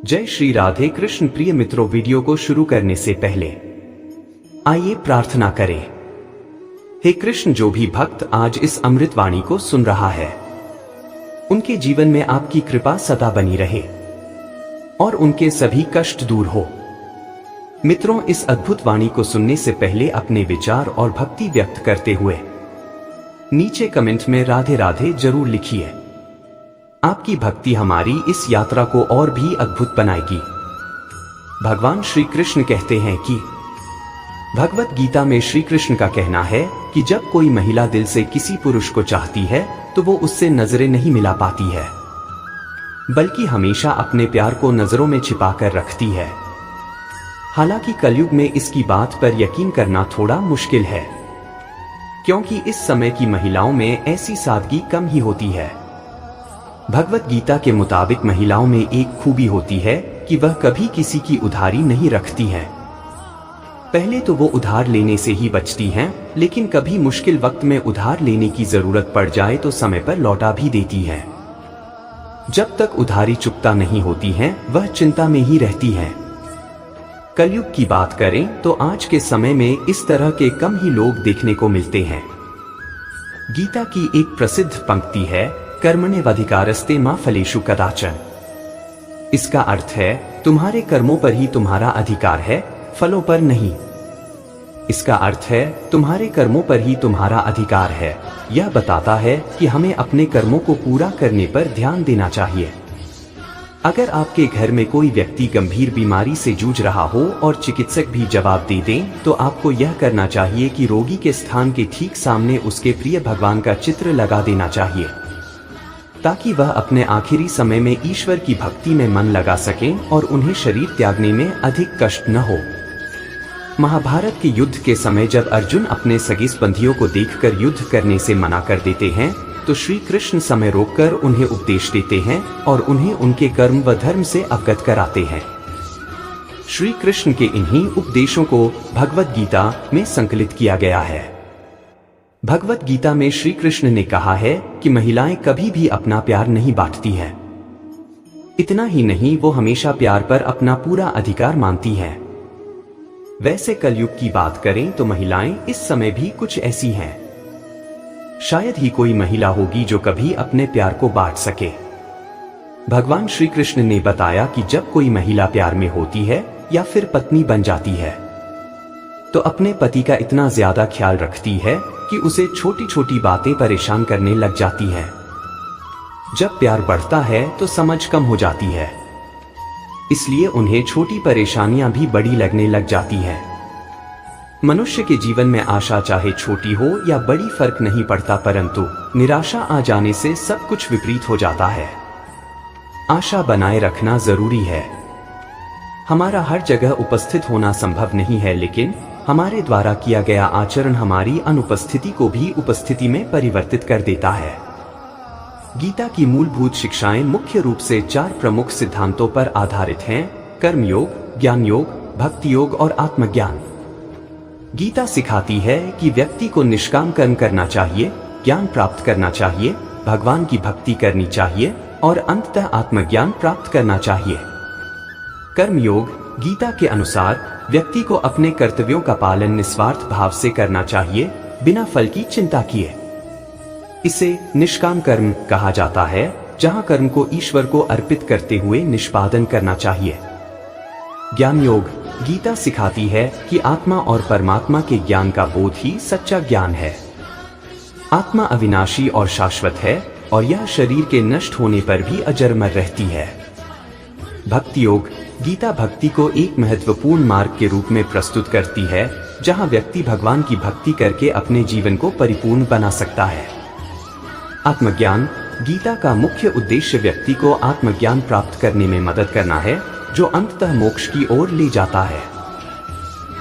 जय श्री राधे कृष्ण। प्रिय मित्रों, वीडियो को शुरू करने से पहले आइए प्रार्थना करें। हे कृष्ण, जो भी भक्त आज इस अमृत वाणी को सुन रहा है, उनके जीवन में आपकी कृपा सदा बनी रहे और उनके सभी कष्ट दूर हो। मित्रों, इस अद्भुत वाणी को सुनने से पहले अपने विचार और भक्ति व्यक्त करते हुए नीचे कमेंट में राधे राधे जरूर लिखिए। आपकी भक्ति हमारी इस यात्रा को और भी अद्भुत बनाएगी। भगवान श्री कृष्ण कहते हैं कि भगवत गीता में श्री कृष्ण का कहना है कि जब कोई महिला दिल से किसी पुरुष को चाहती है तो वो उससे नजरें नहीं मिला पाती है, बल्कि हमेशा अपने प्यार को नजरों में छिपाकर रखती है। हालांकि कलयुग में इसकी बात पर यकीन करना थोड़ा मुश्किल है, क्योंकि इस समय की महिलाओं में ऐसी सादगी कम ही होती है। भगवत गीता के मुताबिक महिलाओं में एक खूबी होती है कि वह कभी किसी की उधारी नहीं रखती हैं। पहले तो वो उधार लेने से ही बचती हैं, लेकिन कभी मुश्किल वक्त में उधार लेने की जरूरत पड़ जाए तो समय पर लौटा भी देती हैं। जब तक उधारी चुकता नहीं होती हैं, वह चिंता में ही रहती हैं। कलयुग की बात करें तो आज के समय में इस तरह के कम ही लोग देखने को मिलते हैं। गीता की एक प्रसिद्ध पंक्ति है, कर्मण्येवाधिकारस्ते मा फलेषु कदाचन। इसका अर्थ है, तुम्हारे कर्मों पर ही तुम्हारा अधिकार है, फलों पर नहीं। इसका अर्थ है, तुम्हारे कर्मों पर ही तुम्हारा अधिकार है। यह बताता है कि हमें अपने कर्मों को पूरा करने पर ध्यान देना चाहिए। अगर आपके घर में कोई व्यक्ति गंभीर बीमारी से जूझ रहा हो और चिकित्सक भी जवाब दे दें, तो आपको यह करना चाहिए कि रोगी के स्थान के ठीक सामने उसके प्रिय भगवान का चित्र लगा देना चाहिए, ताकि वह अपने आखिरी समय में ईश्वर की भक्ति में मन लगा सकें और उन्हें शरीर त्यागने में अधिक कष्ट न हो। महाभारत के युद्ध के समय जब अर्जुन अपने सगे संबंधियों को देखकर युद्ध करने से मना कर देते हैं, तो श्री कृष्ण समय रोककर उन्हें उपदेश देते हैं और उन्हें उनके कर्म व धर्म से अवगत कराते हैं। श्री कृष्ण के इन्हीं उपदेशों को भगवत गीता में संकलित किया गया है। भगवत गीता में श्री कृष्ण ने कहा है कि महिलाएं कभी भी अपना प्यार नहीं बांटती हैं। इतना ही नहीं, वो हमेशा प्यार पर अपना पूरा अधिकार मानती हैं। वैसे कलयुग की बात करें तो महिलाएं इस समय भी कुछ ऐसी हैं। शायद ही कोई महिला होगी जो कभी अपने प्यार को बांट सके। भगवान श्री कृष्ण ने बताया कि जब कोई महिला प्यार में होती है या फिर पत्नी बन जाती है, तो अपने पति का इतना ज्यादा ख्याल रखती है कि उसे छोटी छोटी बातें परेशान करने लग जाती हैं। जब प्यार बढ़ता है तो समझ कम हो जाती है, इसलिए उन्हें छोटी परेशानियां भी बड़ी लगने लग जाती हैं। मनुष्य के जीवन में आशा चाहे छोटी हो या बड़ी फर्क नहीं पड़ता, परंतु निराशा आ जाने से सब कुछ विपरीत हो जाता है। आशा बनाए रखना जरूरी है। हमारा हर जगह उपस्थित होना संभव नहीं है, लेकिन हमारे द्वारा किया गया आचरण हमारी अनुपस्थिति को भी उपस्थिति में परिवर्तित कर देता है। गीता की मूलभूत शिक्षाएं मुख्य रूप से 4 प्रमुख सिद्धांतों पर आधारित हैं: कर्म योग, ज्ञान योग, भक्ति योग और आत्मज्ञान। गीता सिखाती है कि व्यक्ति को निष्काम कर्म करना चाहिए, ज्ञान प्राप्त करना चाहिए, भगवान की भक्ति करनी चाहिए और अंततः आत्मज्ञान प्राप्त करना चाहिए। कर्म योग गीता के अनुसार व्यक्ति को अपने कर्तव्यों का पालन निस्वार्थ भाव से करना चाहिए, बिना फल की चिंता किए। इसे निष्काम कर्म कहा जाता है, जहां कर्म को ईश्वर को अर्पित करते हुए निष्पादन करना चाहिए। ज्ञान योग गीता सिखाती है कि आत्मा और परमात्मा के ज्ञान का बोध ही सच्चा ज्ञान है। आत्मा अविनाशी और शाश्वत है और यह शरीर के नष्ट होने पर भी अजरमर रहती है। भक्ति योग गीता भक्ति को एक महत्वपूर्ण मार्ग के रूप में प्रस्तुत करती है, जहां व्यक्ति भगवान की भक्ति करके अपने जीवन को परिपूर्ण बना सकता है। आत्मज्ञान गीता का मुख्य उद्देश्य व्यक्ति को आत्मज्ञान प्राप्त करने में मदद करना है, जो अंततः मोक्ष की ओर ले जाता है।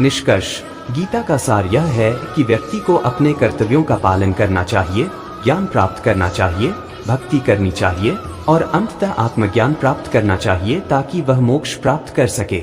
निष्कर्ष, गीता का सार यह है कि व्यक्ति को अपने कर्तव्यों का पालन करना चाहिए, ज्ञान प्राप्त करना चाहिए, भक्ति करनी चाहिए और अंततः आत्मज्ञान प्राप्त करना चाहिए, ताकि वह मोक्ष प्राप्त कर सके।